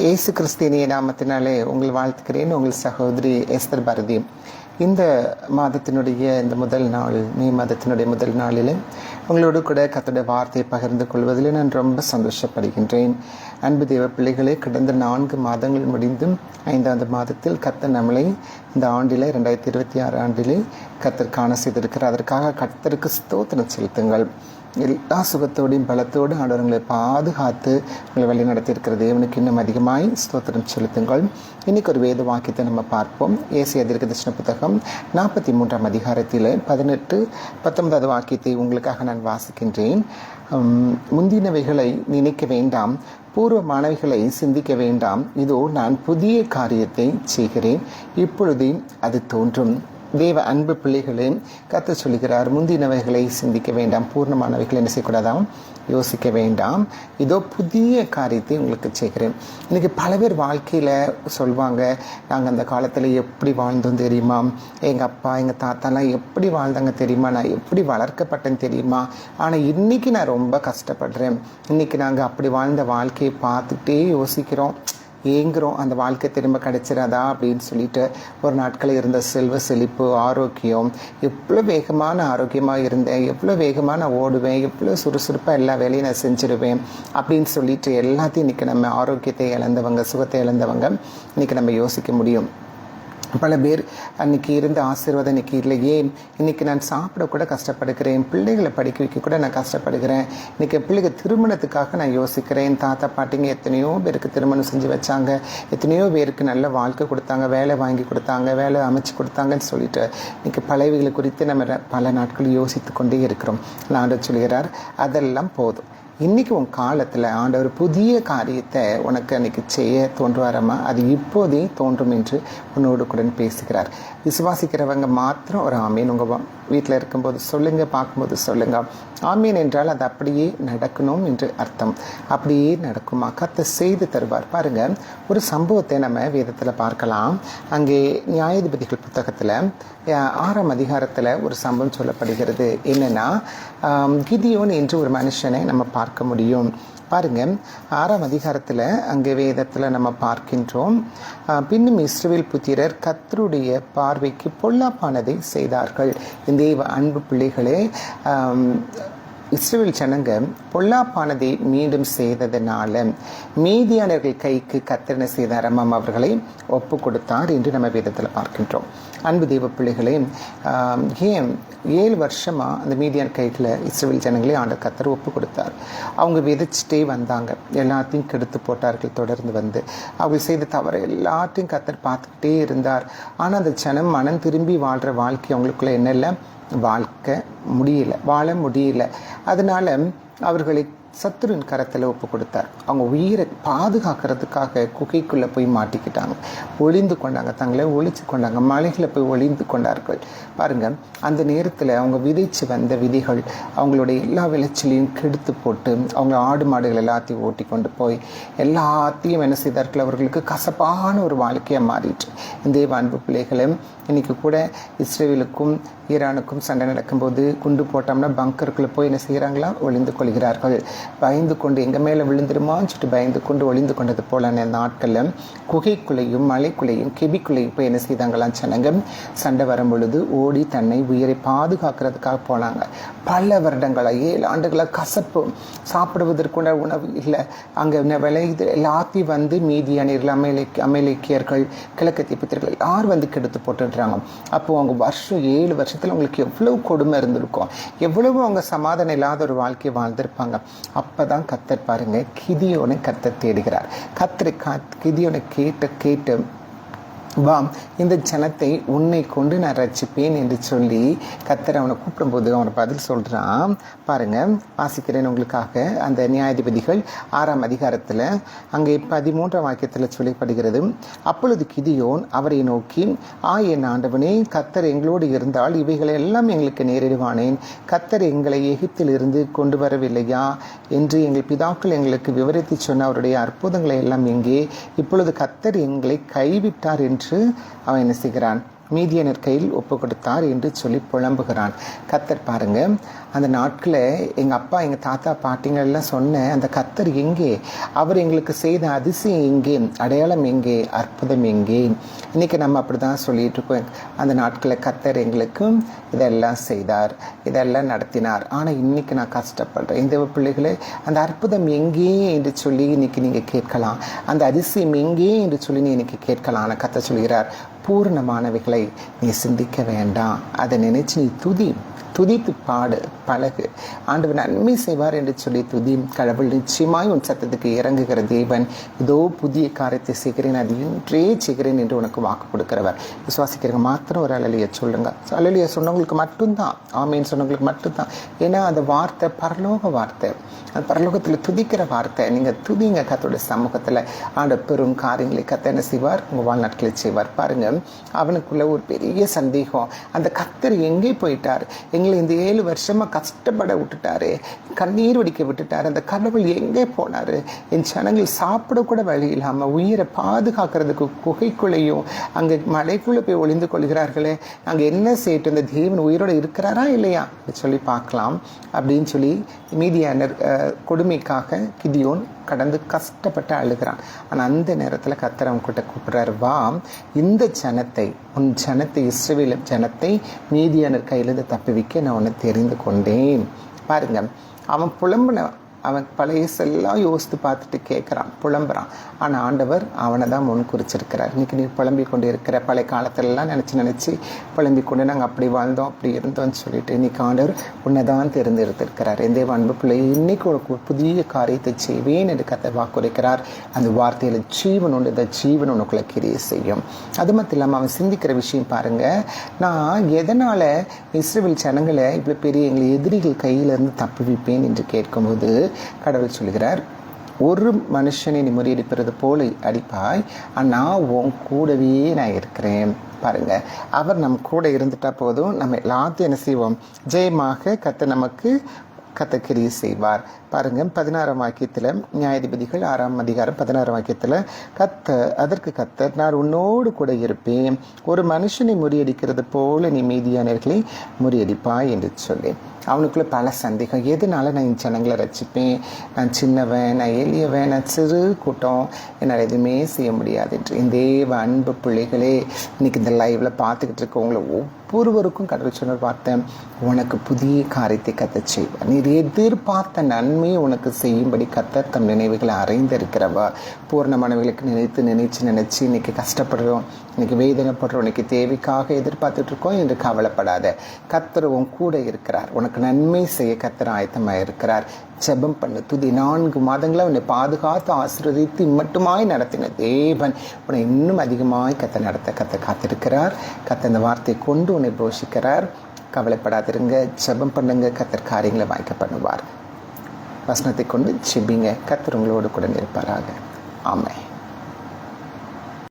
இயேசு கிறிஸ்தினிய நாமத்தினாலே உங்கள் வாழ்த்துக்கிறேன். உங்கள் சகோதரி எஸ்தர் பாரதி. இந்த மாதத்தினுடைய இந்த முதல் நாள், மே மாதத்தினுடைய முதல் நாளில் உங்களோடு கூட கர்த்தருடைய வார்த்தையை பகிர்ந்து கொள்வதில் நான் ரொம்ப சந்தோஷப்படுகின்றேன். அன்பு தேவ பிள்ளைகளே, கடந்த 4 மாதங்கள் முடிந்தும் 5வது மாதத்தில் கர்த்தர் நம்மளை இந்த ஆண்டில் 2026 ஆண்டிலே கர்த்தர் காண செய்திருக்கிறார். அதற்காக கர்த்தருக்கு ஸ்தோத்திரம் செலுத்துங்கள். எல்லா சுகத்தோடையும் பலத்தோடு ஆண்டவர்களை பாதுகாத்து உங்களை வழி நடத்தியிருக்கிற தேவனுக்கு இன்னும் அதிகமாய் ஸ்தோத்திரம் செலுத்துங்கள். இன்னைக்கு ஒரு வேத வாக்கியத்தை நம்ம பார்ப்போம். ஏசாயா தீர்க்கதரிசன புத்தகம் 43ஆம் அதிகாரத்தில் 18, 19வது வாக்கியத்தை உங்களுக்காக நான் வாசிக்கின்றேன். முந்தினவைகளை நினைக்க வேண்டாம், பூர்வமானவைகளை சிந்திக்க வேண்டாம். இதோ நான் புதிய காரியத்தை செய்கிறேன், இப்பொழுதே அது தோன்றும். தேவ அன்பு பிள்ளைகளே, கர்த்தர் சொல்கிறார், முந்தினவைகளை சிந்திக்க வேண்டாம், பூர்ணமானவைகளை என்ன செய்யக்கூடாதாம், யோசிக்க வேண்டாம். இதோ புதிய காரியத்தை உங்களுக்கு செய்கிறேன். இன்றைக்கி பல பேர் வாழ்க்கையில் சொல்லுவாங்க, நாங்கள் அந்த காலத்தில் எப்படி வாழ்ந்தோம் தெரியுமா, எங்கள் அப்பா எங்கள் தாத்தாலாம் எப்படி வாழ்ந்தாங்க தெரியுமா, நான் எப்படி வளர்க்கப்பட்டேன்னு தெரியுமா, ஆனால் இன்றைக்கி நான் ரொம்ப கஷ்டப்படுறேன். இன்றைக்கி நாங்கள் அப்படி வாழ்ந்த வாழ்க்கையை பார்த்துட்டே யோசிக்கிறோம், ஏங்குறோம், அந்த வாழ்க்கை திரும்ப கிடைச்சிடாதா அப்படின்னு சொல்லிட்டு. ஒரு நாட்களில் இருந்த செல்வ செழிப்பு, ஆரோக்கியம், எவ்வளோ வேகமான ஆரோக்கியமாக இருந்தேன், எவ்வளோ வேகமாக நான் ஓடுவேன், எவ்வளோ சுறுசுறுப்பாக எல்லா வேலையும் நான் செஞ்சுருவேன் அப்படின்னு சொல்லிட்டு எல்லாத்தையும் இன்றைக்கி நம்ம ஆரோக்கியத்தை இழந்தவங்க, சுகத்தை இழந்தவங்க இன்றைக்கி நம்ம யோசிக்க முடியும். பல பேர் அன்றைக்கி இருந்த ஆசீர்வாதம் இன்றைக்கி இல்லை. ஏன் இன்றைக்கி நான் சாப்பிட கூட கஷ்டப்படுகிறேன், பிள்ளைகளை படிக்க வைக்க கூட நான் கஷ்டப்படுகிறேன், இன்றைக்கி பிள்ளைங்க திருமணத்துக்காக நான் யோசிக்கிறேன். தாத்தா பாட்டிங்க எத்தனையோ பேருக்கு திருமணம் செஞ்சு வச்சாங்க, எத்தனையோ பேருக்கு நல்ல வாழ்க்கை கொடுத்தாங்க, வேலை வாங்கி கொடுத்தாங்க, வேலை அமைச்சு கொடுத்தாங்கன்னு சொல்லிட்டு இன்றைக்கி பழையவைகளை குறித்து நம்ம பல நாட்கள் யோசித்து கொண்டே இருக்கிறோம். ஆண்டவர் சொல்கிறார், அதெல்லாம் போதும். இன்றைக்கி உன் காலத்தில் ஆண்டவர் புதிய காரியத்தை உனக்கு அன்றைக்கி செய்ய தோன்றுவாரம்மா, அது இப்போதே தோன்றும் என்று உன்னோடு கூட பேசுகிறார். விசுவாசிக்கிறவங்க மாத்திரம் ஒரு ஆமீன் உங்கள் வீட்டில் இருக்கும்போது சொல்லுங்கள், பார்க்கும்போது சொல்லுங்கள். ஆமீன் என்றால் அது அப்படியே நடக்கணும் என்று அர்த்தம். அப்படியே நடக்குமா, கர்த்தர் செய்து தருவார். பாருங்கள், ஒரு சம்பவத்தை நம்ம வேதத்தில் பார்க்கலாம். அங்கே நியாயாதிபதிகள் புத்தகத்தில் 6ஆம் அதிகாரத்தில் ஒரு சம்பவம் சொல்லப்படுகிறது. என்னென்னா, கிதியோன் என்று ஒரு மனுஷனை நம்ம பார்க்க முடியும். பாருங்க, 6ஆம் அதிகாரத்தில் அங்கே வேதத்தில் நம்ம பார்க்கின்றோம். பின்னும் இஸ்ரவேல் புத்திரர் கர்த்தருடைய பார்வைக்கு பொல்லாப்பானதை செய்தார்கள். இந்த அன்பு பிள்ளைகளே, இஸ்ரவேல் ஜனங்க பொல்லாப்பானதை மீண்டும் செய்ததனால மீதியானவர்கள் கைக்கு கர்த்தர் என்ன செய்தாராம், அவர்களை ஒப்பு கொடுத்தார் என்று நம்ம வேதத்தில் பார்க்கின்றோம். அன்பு தேவ பிள்ளைகளே, ஏன் 7 வருஷமாக அந்த மீதியான கையில் இஸ்ரவேல் ஜனங்களே ஆண்ட கர்த்தர் ஒப்பு கொடுத்தார். அவங்க விதைச்சிட்டே வந்தாங்க, எல்லாத்தையும் கெடுத்து போட்டார்கள். தொடர்ந்து வந்து அவங்க செய்த தவறு எல்லாத்தையும் கர்த்தர் பார்த்துக்கிட்டே இருந்தார். ஆனால் அந்த ஜனம் மனம் திரும்பி வாழ்கிற வாழ்க்கை அவங்களுக்குள்ள என்ன இல்லை, வாழ முடியல. அதனால அவர்களை சத்துருவின் கரத்தில் ஒப்பு கொடுத்தார். அவங்க உயிரை பாதுகாக்கிறதுக்காக குகைக்குள்ளே போய் மாட்டிக்கிட்டாங்க, ஒளிந்து கொண்டாங்க, தங்களை ஒழிச்சு கொண்டாங்க, மலைகளை போய் ஒளிந்து கொண்டார்கள். பாருங்கள், அந்த நேரத்தில் அவங்க விதைச்சு வந்த விதைகள் அவங்களுடைய எல்லா விளைச்சலையும் கெடுத்து போட்டு அவங்க ஆடு மாடுகள் எல்லாத்தையும் ஓட்டி கொண்டு போய் எல்லாத்தையும் என்ன செய்தார்கள், அவர்களுக்கு கசப்பான ஒரு வாழ்க்கையாக மாறிட்டு. இந்த அன்பு பிள்ளைகளும் இன்றைக்கி கூட இஸ்ரேலுக்கும் ஈரானுக்கும் சண்டை நடக்கும்போது குண்டு போட்டோம்னா பங்கருக்குள்ளே போய் என்ன செய்கிறாங்களா, ஒளிந்து கொள்கிறார்கள். பயந்து கொண்டு எங்கள் மேலே விழுந்துருமான்னு சொல்லிட்டு பயந்து கொண்டு ஒளிந்து கொண்டது போல அந்த நாட்களில் குகைக்குள்ளேயும் மலைக்குள்ளேயும் கெபிக்குள்ளேயும் போய் என்ன செய்தாங்களாம் ஜனங்க. சண்டை வரும் பொழுது ஓடி தன்னை உயிரை பாதுகாக்கிறதுக்காக போனாங்க. பல வருடங்களாக 7 ஆண்டுகளாக கசப்பு, சாப்பிடுவதற்குள்ள உணவு இல்லை. அங்கே விளையுது எல்லாத்தையும் வந்து மீதியானர்கள், அமலேக்கியர்கள், கிழக்கத்திய புத்திரர்கள் எல்லாரும் வந்து கெடுத்து போட்டுடுறாங்க. அப்போது அவங்க 7 வருஷத்தில் அவங்களுக்கு எவ்வளவு கொடுமை இருந்திருக்கும், எவ்வளவு அவங்க சமாதானம் இல்லாத ஒரு வாழ்க்கையை வாழ்ந்திருப்பாங்க. அப்பதான் கர்த்தர் பாருங்க, கிதியோனை கர்த்தர் தேடுகிறார். கிதியோனை கேட்டு வா, இந்த ஜனத்தை உன்னை கொண்டு நான் ரட்சிப்பேன் என்று சொல்லி கர்த்தர் அவனை கூப்பிடும்போது அவனை பதில் சொல்கிறான். பாருங்கள், வாசிக்கிறேன் உங்களுக்காக. அந்த நியாயாதிபதிகள் 6ஆம் அதிகாரத்தில் அங்கே 13ஆம் வாக்கியத்தில் சொல்லப்படுகிறது. அப்பொழுது கிதியோன் அவரை நோக்கி, என் ஆண்டவனே, கர்த்தர் எங்களோடு இருந்தால் இவைகளை எல்லாம் எங்களுக்கு நேரிடுவானேன். கர்த்தர் எங்களை எகிப்தில் இருந்து கொண்டு வரவில்லையா என்று எங்கள் பிதாக்கள் எங்களுக்கு விவரித்து சொன்ன அவருடைய அற்புதங்களை எல்லாம் எங்கே? இப்பொழுது கர்த்தர் எங்களை கைவிட்டார் என்று அவன் என்ன செய்கிறான், மீதியானர் கையில் ஒப்பு கொடுத்தார் என்று சொல்லி புலம்புகிறான். கர்த்தர் பாருங்க, அந்த நாட்களில் எங்கள் அப்பா எங்கள் தாத்தா பாட்டிங்களெல்லாம் சொன்ன அந்த கர்த்தர் எங்கே? அவர் எங்களுக்கு செய்த அதிசயம் எங்கே? அடையாளம் எங்கே? அற்புதம் எங்கே? இன்றைக்கி நம்ம அப்படி தான் சொல்லிகிட்டு இருக்கோம். அந்த நாட்களில் கர்த்தர் எங்களுக்கும் இதெல்லாம் செய்தார், இதெல்லாம் நடத்தினார். ஆனால் இன்றைக்கி நான் கஷ்டப்படுறேன். இந்த பிள்ளைகளே, அந்த அற்புதம் எங்கே என்று சொல்லி இன்றைக்கி நீங்கள் கேட்கலாம். அந்த அதிசயம் எங்கே என்று சொல்லி நீ இன்றைக்கி கேட்கலாம். ஆனால் கர்த்தர் சொல்கிறார், பூர்ணமானவைகளை நீ சிந்திக்க வேண்டாம். அதை நினைச்சு நீ துதித்து பாடு, பழகு. ஆண்டவர் நன்மை செய்வார் என்று சொல்லி துதி. கடவுள் நிச்சயமாய் உன் சத்தத்துக்கு இறங்குகிற தேவன். இதோ புதிய காரியத்தை செய்கிறேன், அது இன்றே செய்கிறேன் என்று உனக்கு வாக்கு கொடுக்கிறவர். விசுவாசிக்கிறவங்க மாத்திரம் ஒரு அலலியை சொல்லுங்க. அலலியை சொன்னவங்களுக்கு மட்டும்தான், ஆமேன்னு சொன்னவங்களுக்கு மட்டும்தான். ஏன்னா அந்த வார்த்தை பரலோக வார்த்தை, அந்த பரலோகத்தில் துதிக்கிற வார்த்தை. நீங்கள் துதிங்க கர்த்தருடைய சமூகத்தில். ஆண்ட பெரும் காரியங்களை கர்த்தர் என்ன செய்வார்? உங்கள் வாழ்நாட்களை செய்வார். பாருங்க, அவனுக்குள்ள ஒரு பெரிய சந்தேகம். அந்த கர்த்தர் எங்கே போயிட்டார்? எங்களை இந்த 7 வருஷமாக கஷ்டப்பட விட்டுட்டாரு, கண்ணீர் வடிக்க விட்டுட்டாரு. அந்த கடவுள் எங்கே போனார்? என் ஜனங்கள் சாப்பிட கூட வழி இல்லாமல் உயிரை பாதுகாக்கிறதுக்கு குகைக்குள்ளேயும் அங்கே மலைக்குள்ளே போய் ஒளிந்து கொள்கிறார்களே, நாங்கள் என்ன செய்யட்டும்? இந்த தேவன் உயிரோடு இருக்கிறாரா இல்லையா சொல்லி பார்க்கலாம் அப்படின்னு சொல்லி மீதியானர் கொடுமைக்காக கிதியோன் கடந்து கஷ்டப்பட்டு அழுகிறான். ஆனால் அந்த நேரத்தில் கர்த்தர் அவன் கிட்ட கூப்பிட்றாரு, வா, இந்த ஜனத்தை, உன் ஜனத்தை, இஸ்ரவேல் ஜனத்தை மீதியானர் கையிலிருந்து தப்புவிக்க நான் உன்னை தெரிந்து கொண்டேன். பாருங்க, அவன் புலம்புன, அவன் பழையசெல்லாம் யோசித்து பார்த்துட்டு கேட்குறான், புலம்புறான். ஆனால் ஆண்டவர் அவனை தான் முன் குறிச்சிருக்கிறார். இன்றைக்கி நீ புலம்பிக் கொண்டு இருக்கிற பழைய காலத்திலலாம் நினச்சி புலம்பிக் கொண்டு நாங்கள் அப்படி வாழ்ந்தோம், அப்படி இருந்தோம்னு சொல்லிட்டு இன்றைக்கி ஆண்டவர் உன்னை தான் தேர்ந்தெடுத்திருக்கிறார். எந்த அன்பு பிள்ளை, இன்றைக்கி ஒரு புதிய காரியத்தை செய்வேன் என்று கர்த்தர் வாக்குரைக்கிறார். அந்த வார்த்தையில் ஜீவன் உண்டு, இந்த ஜீவன் உனக்குள்ள கிரியை செய்யும். அது மட்டும் இல்லாமல் அவன் சிந்திக்கிற விஷயம் பாருங்கள், நான் எதனால் இஸ்ரவேல் ஜனங்களை இவ்வளோ பெரிய எங்களை எதிரிகள் கையிலேருந்து தப்புவிப்பேன் என்று கேட்கும்போது கடவுள் சொல்கிறார், ஒரு மனுஷனை நீ முறியடிப்பது போல அடிப்பாய், ஆனால் உன் கூடவே நான் இருக்கிறேன். பாருங்க, அவர் நம் கூட இருந்துட்டா போதும், நம்ம எல்லாத்தையும் என்ன செய்வோம்? ஜெயமாக கர்த்தர் நமக்கு கிரியை செய்வார். பாருங்க, 16ஆம் வாக்கியத்தில், நியாயாதிபதிகள் 6ஆம் அதிகாரம் 16ஆம் வாக்கியத்தில், அதற்கு கர்த்தர், நான் உன்னோடு கூட இருப்பேன், ஒரு மனுஷனை முறியடிக்கிறது போல நீ மீதியானவர்களை முறியடிப்பாய் என்று சொல்லி. அவனுக்குள்ள பல சந்தேகம். எதனால நான் என் ஜனங்களை ரசிப்பேன்? நான் சின்னவன், நான் எளியவன், நான் சிறு கூட்டம், என்னால் எதுவுமே செய்ய முடியாது என்று. இந்த அன்பு பிள்ளைகளே, இன்னைக்கு இந்த லைவ்ல பார்த்துக்கிட்டு இருக்கவங்களை ஒவ்வொருவருக்கும் கடவுள் சொன்ன பார்த்தேன், உனக்கு புதிய காரியத்தை கர்த்தர் செய்வார். நீ எதிர்பார்த்த நன்மையை உனக்கு செய்யும்படி கர்த்தர் தம் நினைவுகளை அறிந்திருக்கிறவா. பூர்ணமானவர்களுக்கு நினைச்சு இன்னைக்கு கஷ்டப்படுறோம், இன்னைக்கு வேதனைப்படுறோம், இன்னைக்கு தேவைக்காக எதிர்பார்த்துட்டு இருக்கோம் என்று கவலைப்படாத. கர்த்தர் உன் கூட இருக்கிறார். உனக்கு நன்மை செய்ய கர்த்தர் ஆயத்தமாக இருக்கிறார். ஜெபம் பண்ணு, துதி. 4 மாதங்களாக உன்னை பாதுகாத்து ஆசீர்வதித்து மட்டுமாய் நடத்தின தேவன் உன்னை இன்னும் அதிகமாய் கர்த்தர் காத்திருக்கிறார். கர்த்தர் அந்த வார்த்தையை கொண்டு உன்னை போஷிக்கிறார். கவலைப்படாதிருங்க, ஜெபம் பண்ணுங்க, கர்த்தர் காரியங்களை வாய்க்க பண்ணுவார். வசனத்தை கொண்டு ஜெபிங்க, கர்த்தர் உங்களோடு கூட இருப்பாராக. ஆமென்.